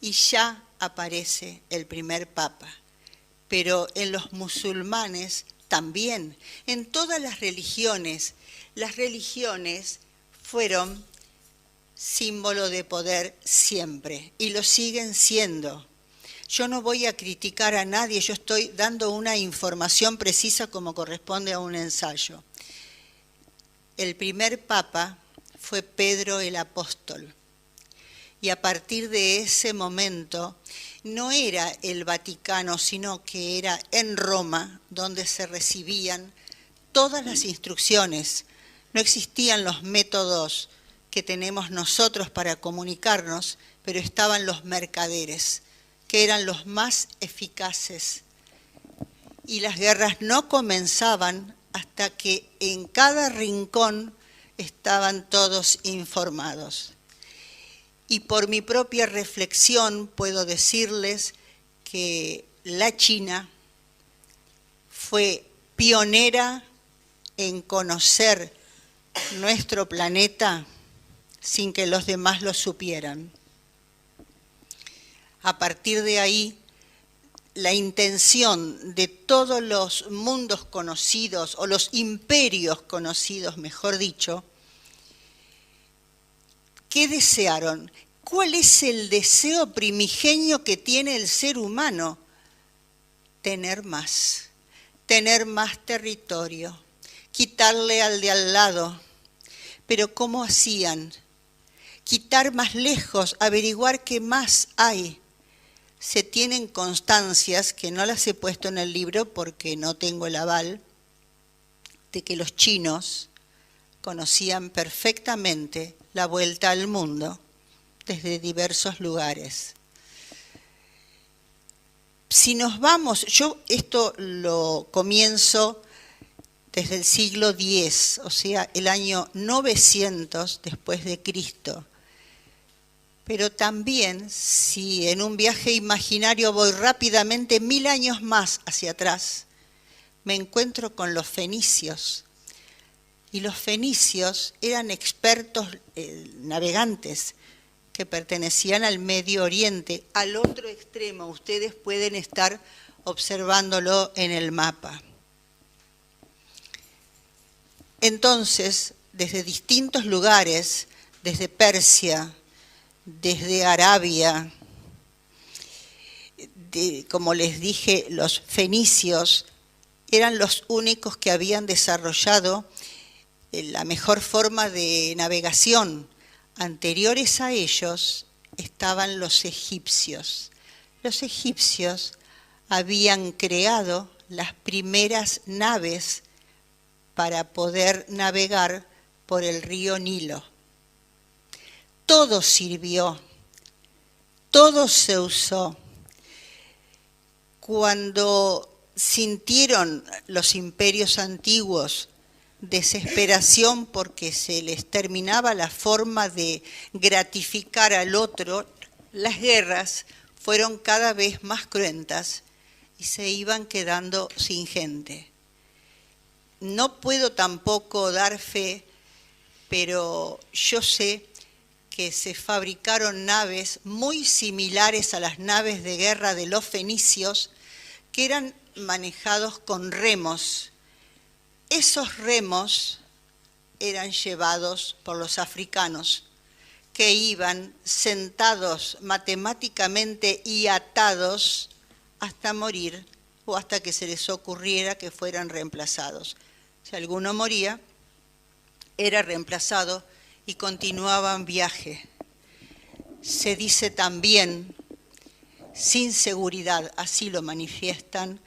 y ya aparece el primer papa. Pero en los musulmanes también, en todas las religiones fueron símbolo de poder siempre y lo siguen siendo. Yo no voy a criticar a nadie, yo estoy dando una información precisa como corresponde a un ensayo. El primer papa fue Pedro el Apóstol. Y a partir de ese momento no era el Vaticano, sino que era en Roma donde se recibían todas las instrucciones. No existían los métodos que tenemos nosotros para comunicarnos, pero estaban los mercaderes, que eran los más eficaces. Y las guerras no comenzaban hasta que en cada rincón estaban todos informados. Y por mi propia reflexión puedo decirles que la China fue pionera en conocer nuestro planeta sin que los demás lo supieran. A partir de ahí, la intención de todos los mundos conocidos, o los imperios conocidos, mejor dicho, ¿qué desearon? ¿Cuál es el deseo primigenio que tiene el ser humano? Tener más territorio, quitarle al de al lado. Pero ¿cómo hacían? Quitar más lejos, averiguar qué más hay. Se tienen constancias, que no las he puesto en el libro porque no tengo el aval, de que los chinos conocían perfectamente la vuelta al mundo desde diversos lugares. Si nos vamos, yo esto lo comienzo desde el siglo X, o sea, el año 900 después de Cristo. Pero también, si en un viaje imaginario voy rápidamente 1000 años más hacia atrás, me encuentro con los fenicios. Y los fenicios eran expertos navegantes que pertenecían al Medio Oriente. Al otro extremo, ustedes pueden estar observándolo en el mapa. Entonces, desde distintos lugares, desde Persia, desde Arabia, como les dije, los fenicios eran los únicos que habían desarrollado la mejor forma de navegación. Anteriores a ellos estaban los egipcios. Los egipcios habían creado las primeras naves para poder navegar por el río Nilo. Todo sirvió, todo se usó. Cuando sintieron los imperios antiguos desesperación porque se les terminaba la forma de gratificar al otro, las guerras fueron cada vez más cruentas y se iban quedando sin gente. No puedo tampoco dar fe, pero yo sé que se fabricaron naves muy similares a las naves de guerra de los fenicios, que eran manejados con remos. Esos remos eran llevados por los africanos, que iban sentados matemáticamente y atados hasta morir o hasta que se les ocurriera que fueran reemplazados. Si alguno moría, era reemplazado y continuaban viaje. Se dice también, sin seguridad, así lo manifiestan,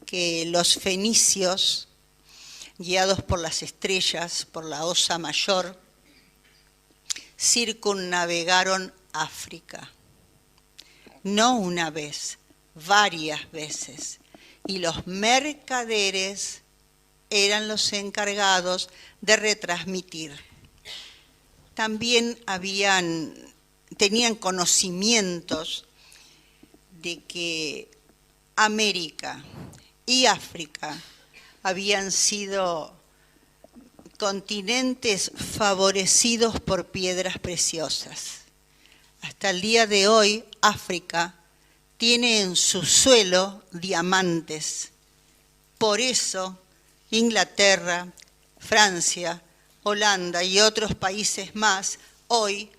que los fenicios, guiados por las estrellas, por la Osa Mayor, circunnavegaron África. No una vez, varias veces. Y los mercaderes eran los encargados de retransmitir. También tenían conocimientos de que América y África habían sido continentes favorecidos por piedras preciosas. Hasta el día de hoy África tiene en su suelo diamantes. Por eso Inglaterra, Francia, Holanda y otros países más hoy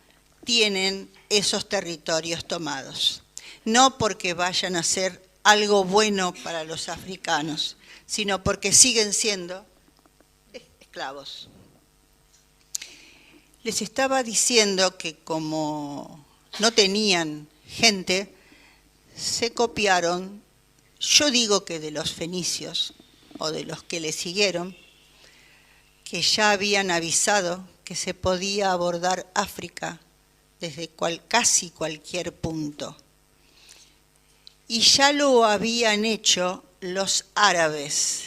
tienen esos territorios tomados. No porque vayan a hacer algo bueno para los africanos, sino porque siguen siendo esclavos. Les estaba diciendo que como no tenían gente, se copiaron, yo digo que de los fenicios o de los que le siguieron, que ya habían avisado que se podía abordar África desde casi cualquier punto. Y ya lo habían hecho los árabes.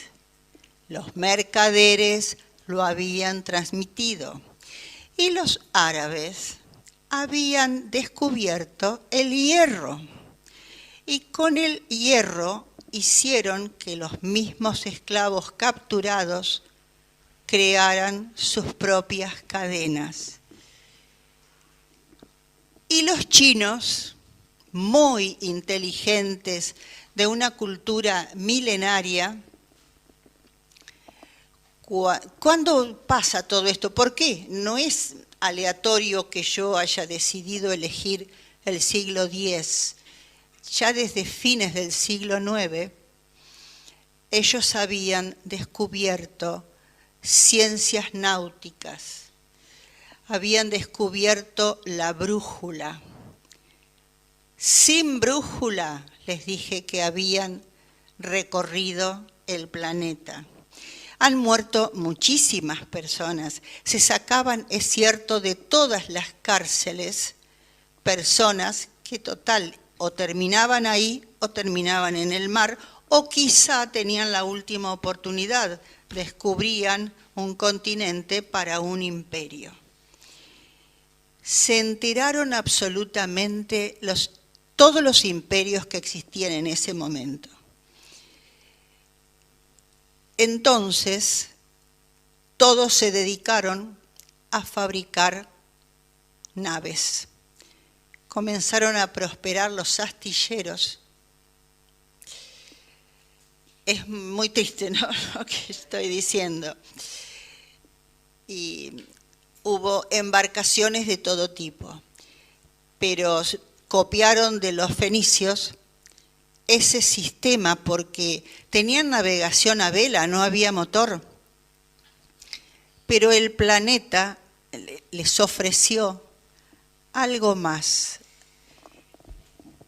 Los mercaderes lo habían transmitido. Y los árabes habían descubierto el hierro. Y con el hierro hicieron que los mismos esclavos capturados crearan sus propias cadenas. Y los chinos, muy inteligentes, de una cultura milenaria, ¿cuándo pasa todo esto? ¿Por qué? No es aleatorio que yo haya decidido elegir el siglo X. Ya desde fines del siglo IX, ellos habían descubierto ciencias náuticas, habían descubierto la brújula. Sin brújula, les dije que habían recorrido el planeta. Han muerto muchísimas personas. Se sacaban, es cierto, de todas las cárceles personas que total o terminaban ahí o terminaban en el mar o quizá tenían la última oportunidad, descubrían un continente para un imperio. Se enteraron absolutamente todos los imperios que existían en ese momento. Entonces, todos se dedicaron a fabricar naves. Comenzaron a prosperar los astilleros. Es muy triste, ¿no?, lo que estoy diciendo. Y hubo embarcaciones de todo tipo, pero copiaron de los fenicios ese sistema porque tenían navegación a vela, no había motor. Pero el planeta les ofreció algo más.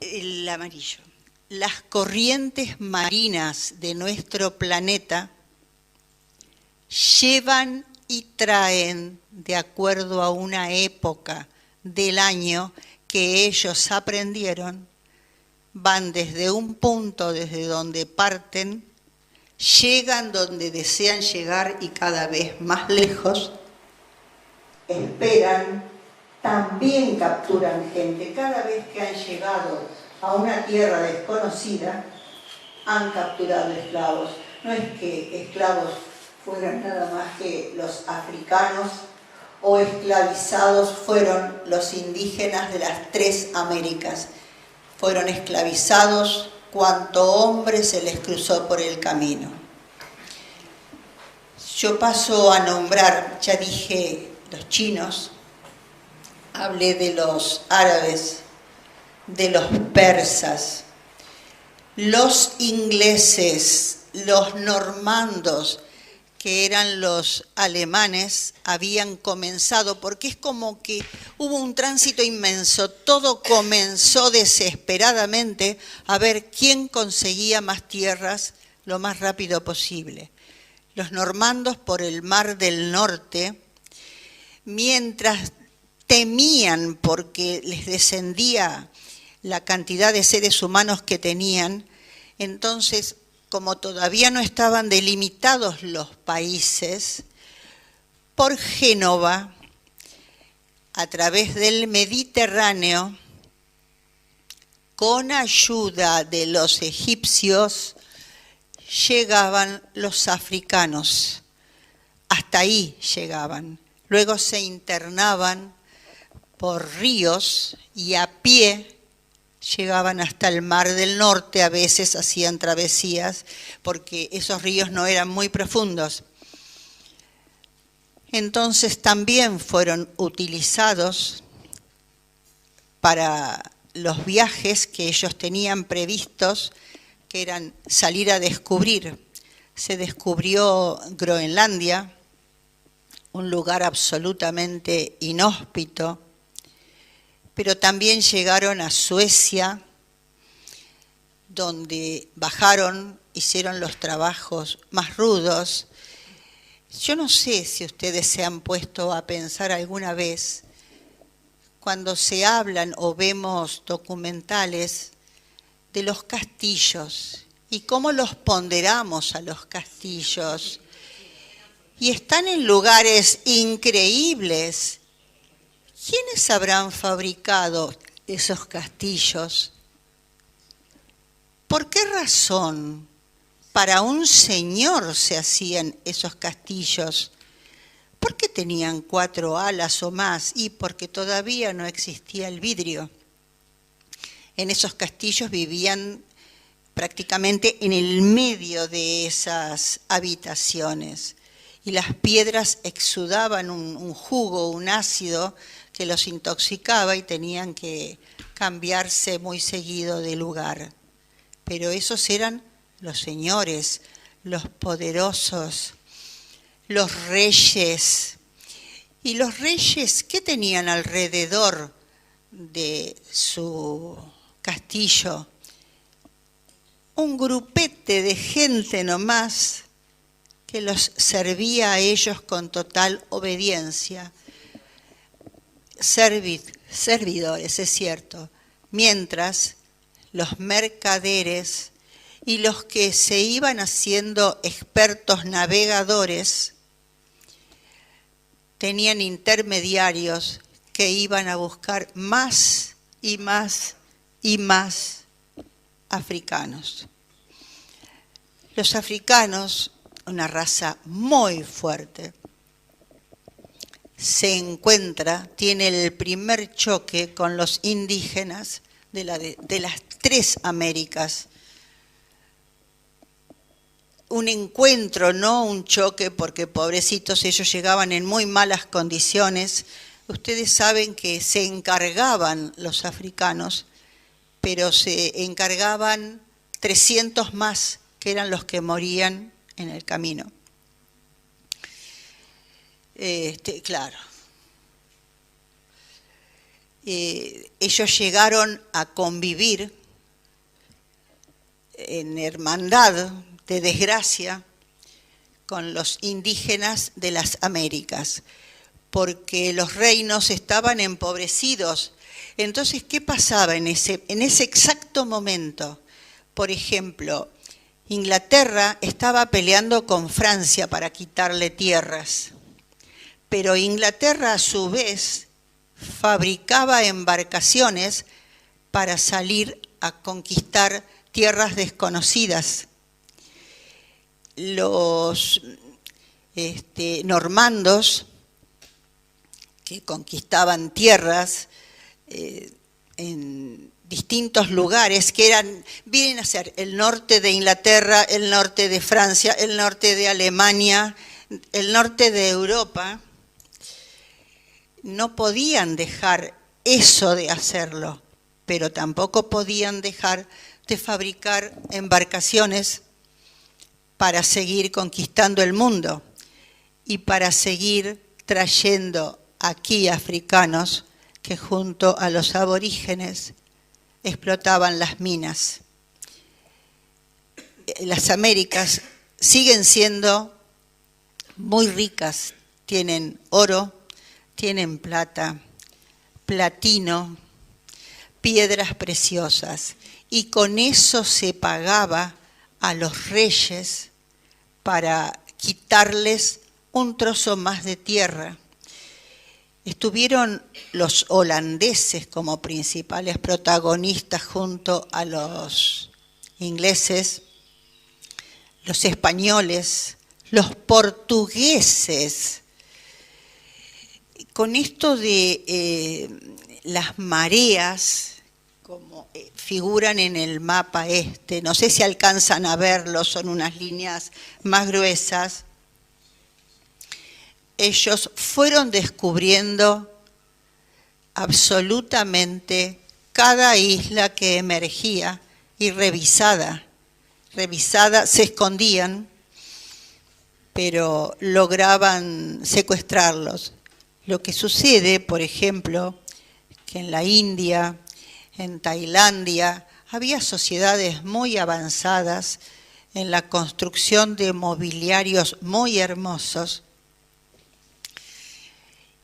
El amarillo. Las corrientes marinas de nuestro planeta llevan y traen de acuerdo a una época del año que ellos aprendieron, van desde un punto desde donde parten, llegan donde desean llegar y cada vez más lejos, esperan, también capturan gente. Cada vez que han llegado a una tierra desconocida, han capturado esclavos. No es que esclavos fueran nada más que los africanos o esclavizados fueron los indígenas de las 3 Américas. Fueron esclavizados cuanto hombre se les cruzó por el camino. Yo paso a nombrar, ya dije, los chinos, hablé de los árabes, de los persas, los ingleses, los normandos, que eran los alemanes, habían comenzado, porque es como que hubo un tránsito inmenso, todo comenzó desesperadamente a ver quién conseguía más tierras lo más rápido posible. Los normandos por el Mar del Norte, mientras temían porque les descendía la cantidad de seres humanos que tenían, entonces, como todavía no estaban delimitados los países, por Génova, a través del Mediterráneo, con ayuda de los egipcios, llegaban los africanos. Hasta ahí llegaban. Luego se internaban por ríos y a pie llegaban hasta el Mar del Norte, a veces hacían travesías, porque esos ríos no eran muy profundos. Entonces también fueron utilizados para los viajes que ellos tenían previstos, que eran salir a descubrir. Se descubrió Groenlandia, un lugar absolutamente inhóspito, pero también llegaron a Suecia, donde bajaron, hicieron los trabajos más rudos. Yo no sé si ustedes se han puesto a pensar alguna vez, cuando se hablan o vemos documentales de los castillos y cómo los ponderamos a los castillos. Y están en lugares increíbles. ¿Quiénes habrán fabricado esos castillos? ¿Por qué razón para un señor se hacían esos castillos? ¿Por qué tenían 4 alas o más? Y porque todavía no existía el vidrio. En esos castillos vivían prácticamente en el medio de esas habitaciones. Y las piedras exudaban un jugo, un ácido que los intoxicaba y tenían que cambiarse muy seguido de lugar. Pero esos eran los señores, los poderosos, los reyes. ¿Y los reyes qué tenían alrededor de su castillo? Un grupete de gente nomás que los servía a ellos con total obediencia. Servidores, es cierto, mientras los mercaderes y los que se iban haciendo expertos navegadores tenían intermediarios que iban a buscar más y más y más africanos. Los africanos, una raza muy fuerte, tiene el primer choque con los indígenas de las 3 Américas. Un encuentro, no un choque, porque pobrecitos ellos llegaban en muy malas condiciones. Ustedes saben que se encargaban los africanos, pero se encargaban 300 más, que eran los que morían en el camino. Claro. Ellos llegaron a convivir en hermandad de desgracia con los indígenas de las Américas, porque los reinos estaban empobrecidos. Entonces, ¿qué pasaba en ese exacto momento? Por ejemplo, Inglaterra estaba peleando con Francia para quitarle tierras, pero Inglaterra a su vez fabricaba embarcaciones para salir a conquistar tierras desconocidas. Los normandos, que conquistaban tierras en distintos lugares, que vienen a ser el norte de Inglaterra, el norte de Francia, el norte de Alemania, el norte de Europa, no podían dejar eso de hacerlo, pero tampoco podían dejar de fabricar embarcaciones para seguir conquistando el mundo y para seguir trayendo aquí africanos que junto a los aborígenes explotaban las minas. Las Américas siguen siendo muy ricas, tienen oro, tienen plata, platino, piedras preciosas, y con eso se pagaba a los reyes para quitarles un trozo más de tierra. Estuvieron los holandeses como principales protagonistas junto a los ingleses, los españoles, los portugueses. Con esto de las mareas como figuran en el mapa este, no sé si alcanzan a verlo, son unas líneas más gruesas, ellos fueron descubriendo absolutamente cada isla que emergía y revisada, se escondían, pero lograban secuestrarlos. Lo que sucede, por ejemplo, que en la India, en Tailandia, había sociedades muy avanzadas en la construcción de mobiliarios muy hermosos,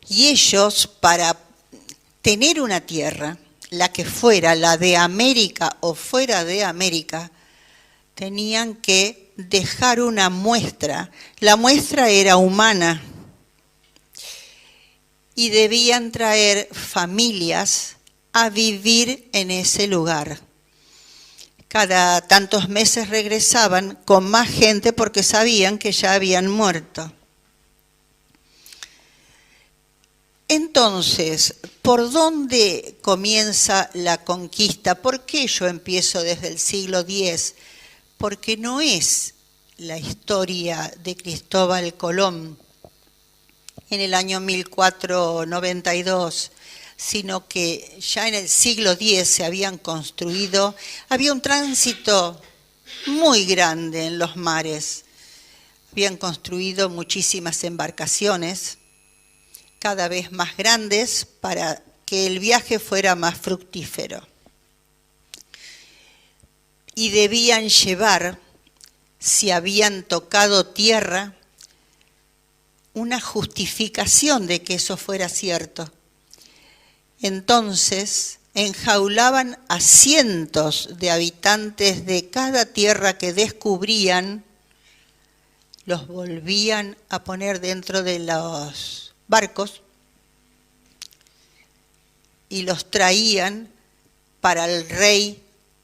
y ellos, para tener una tierra, la que fuera, la de América o fuera de América, tenían que dejar una muestra. La muestra era humana y debían traer familias a vivir en ese lugar. Cada tantos meses regresaban con más gente porque sabían que ya habían muerto. Entonces, ¿por dónde comienza la conquista? ¿Por qué yo empiezo desde el siglo X? Porque no es la historia de Cristóbal Colón en el año 1492, sino que ya en el siglo X se habían construido, había un tránsito muy grande en los mares, habían construido muchísimas embarcaciones, cada vez más grandes para que el viaje fuera más fructífero. Y debían llevar, si habían tocado tierra, una justificación de que eso fuera cierto. Entonces, enjaulaban a cientos de habitantes de cada tierra que descubrían, los volvían a poner dentro de los barcos y los traían para el rey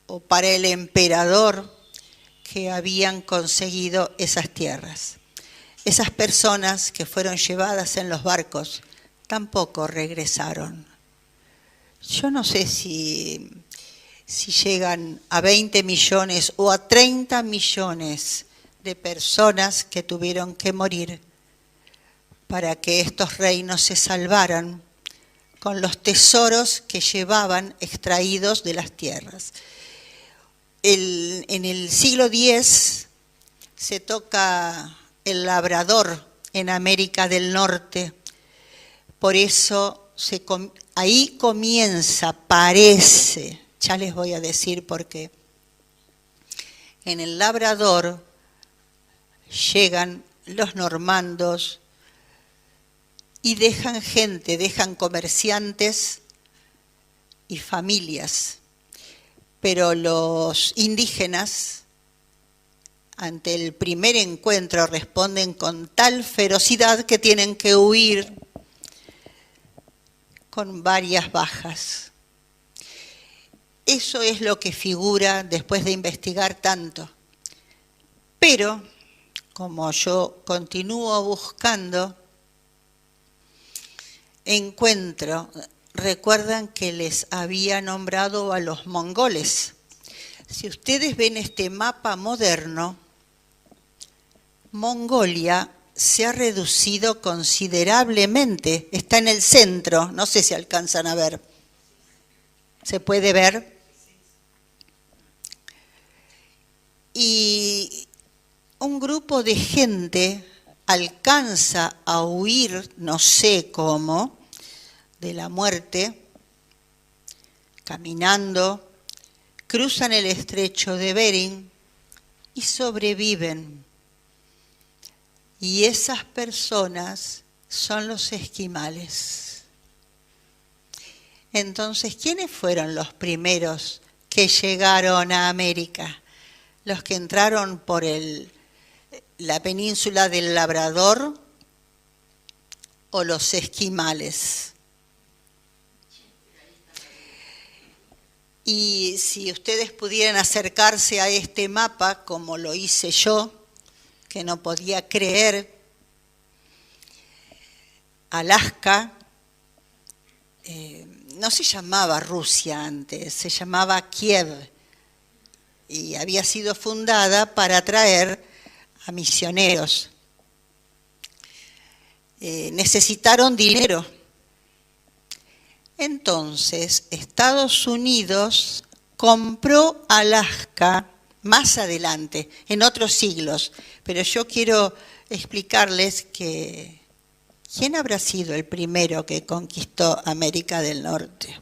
o para el emperador que habían conseguido esas tierras. Esas personas que fueron llevadas en los barcos tampoco regresaron. Yo no sé si llegan a 20 millones o a 30 millones de personas que tuvieron que morir para que estos reinos se salvaran con los tesoros que llevaban extraídos de las tierras. En el siglo X se toca el labrador en América del Norte, por eso ahí comienza, parece, ya les voy a decir por qué. En el labrador llegan los normandos, y dejan gente, dejan comerciantes y familias. Pero los indígenas, ante el primer encuentro, responden con tal ferocidad que tienen que huir con varias bajas. Eso es lo que figura después de investigar tanto. Pero, como yo continúo buscando, recuerdan que les había nombrado a los mongoles. Si ustedes ven este mapa moderno, Mongolia se ha reducido considerablemente, está en el centro, no sé si alcanzan a ver. ¿Se puede ver? Y un grupo de gente alcanza a huir, no sé cómo, de la muerte, caminando, cruzan el estrecho de Bering y sobreviven. Y esas personas son los esquimales. Entonces, ¿quiénes fueron los primeros que llegaron a América? Los que entraron por la península del Labrador o los esquimales. Y si ustedes pudieran acercarse a este mapa, como lo hice yo, que no podía creer, Alaska no se llamaba Rusia antes, se llamaba Kiev, y había sido fundada para atraer a misioneros. Necesitaron dinero. Entonces, Estados Unidos compró Alaska más adelante, en otros siglos, pero yo quiero explicarles que ¿quién habrá sido el primero que conquistó América del Norte?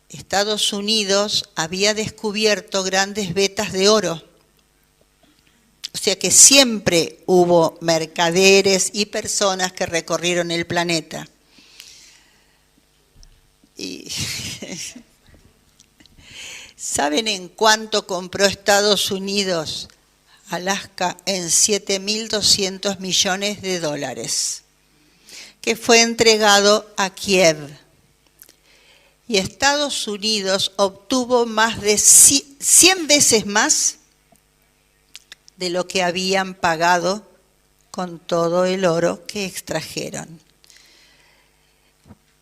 Estados Unidos había descubierto grandes vetas de oro. O sea que siempre hubo mercaderes y personas que recorrieron el planeta. Y ¿saben en cuánto compró Estados Unidos Alaska? En $7.200 millones, que fue entregado a Kiev. Y Estados Unidos obtuvo más de 100 veces más de lo que habían pagado con todo el oro que extrajeron.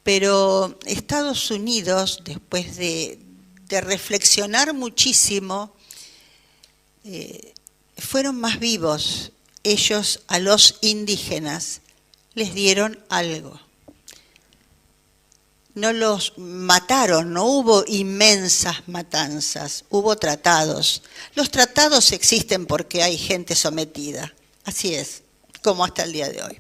Pero Estados Unidos, después de reflexionar muchísimo, fueron más vivos. Ellos a los indígenas les dieron algo. No los mataron, no hubo inmensas matanzas, hubo tratados. Los tratados existen porque hay gente sometida, así es, como hasta el día de hoy.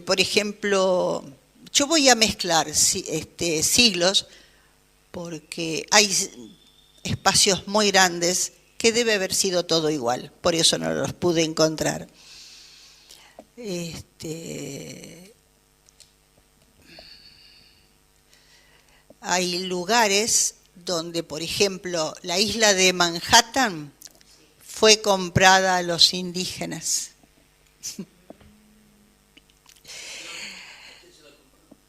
Por ejemplo, yo voy a mezclar siglos porque hay espacios muy grandes que debe haber sido todo igual, por eso no los pude encontrar. Hay lugares donde, por ejemplo, la isla de Manhattan fue comprada a los indígenas.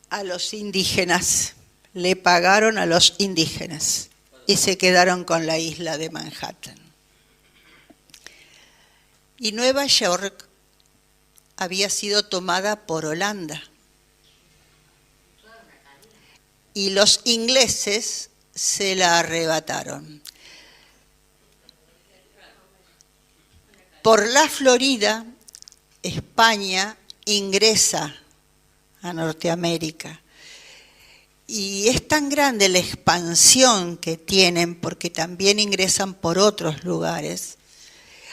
A los indígenas, le pagaron a los indígenas y se quedaron con la isla de Manhattan. Y Nueva York había sido tomada por Holanda. Y los ingleses se la arrebataron. Por la Florida, España ingresa a Norteamérica. Y es tan grande la expansión que tienen, porque también ingresan por otros lugares.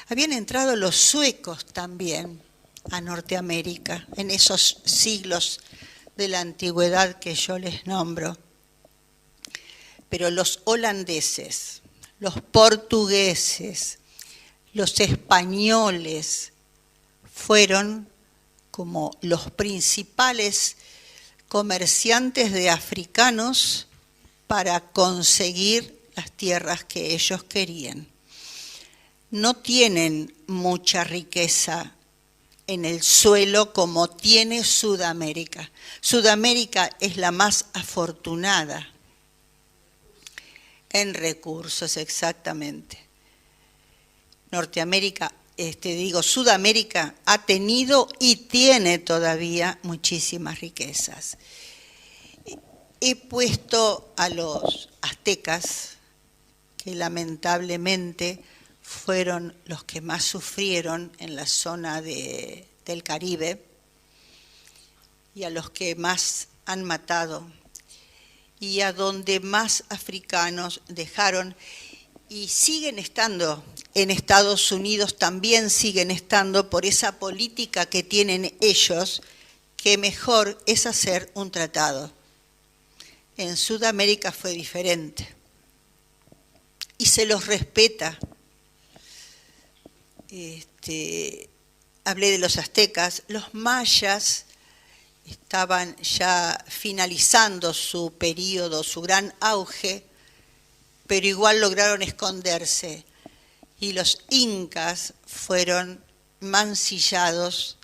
Habían entrado los suecos también a Norteamérica en esos siglos de la antigüedad que yo les nombro. Pero los holandeses, los portugueses, los españoles fueron como los principales comerciantes de africanos para conseguir las tierras que ellos querían. No tienen mucha riqueza en el suelo como tiene Sudamérica. Sudamérica es la más afortunada en recursos, exactamente. Sudamérica ha tenido y tiene todavía muchísimas riquezas. He puesto a los aztecas, que lamentablemente fueron los que más sufrieron en la zona del Caribe y a los que más han matado y a donde más africanos dejaron y siguen estando en Estados Unidos, también siguen estando por esa política que tienen ellos, que mejor es hacer un tratado. En Sudamérica fue diferente y se los respeta. Hablé de los aztecas, los mayas estaban ya finalizando su periodo, su gran auge, pero igual lograron esconderse. Y los incas fueron mancillados,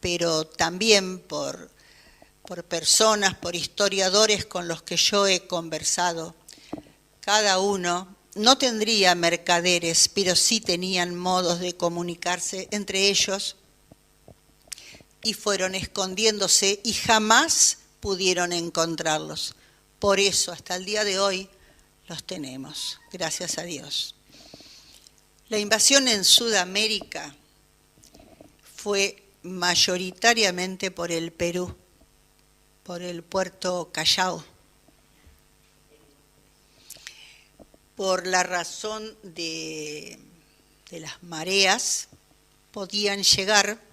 pero también por personas, por historiadores con los que yo he conversado. Cada uno no tendría mercaderes, pero sí tenían modos de comunicarse entre ellos y fueron escondiéndose y jamás pudieron encontrarlos. Por eso, hasta el día de hoy, los tenemos, gracias a Dios. La invasión en Sudamérica fue mayoritariamente por el Perú, por el puerto Callao, por la razón de las mareas, podían llegar,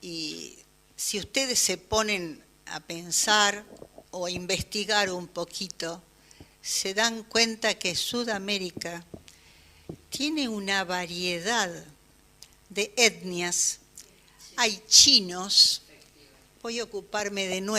y si ustedes se ponen a pensar o a investigar un poquito, se dan cuenta que Sudamérica tiene una variedad de etnias. Hay chinos, voy a ocuparme de nuevo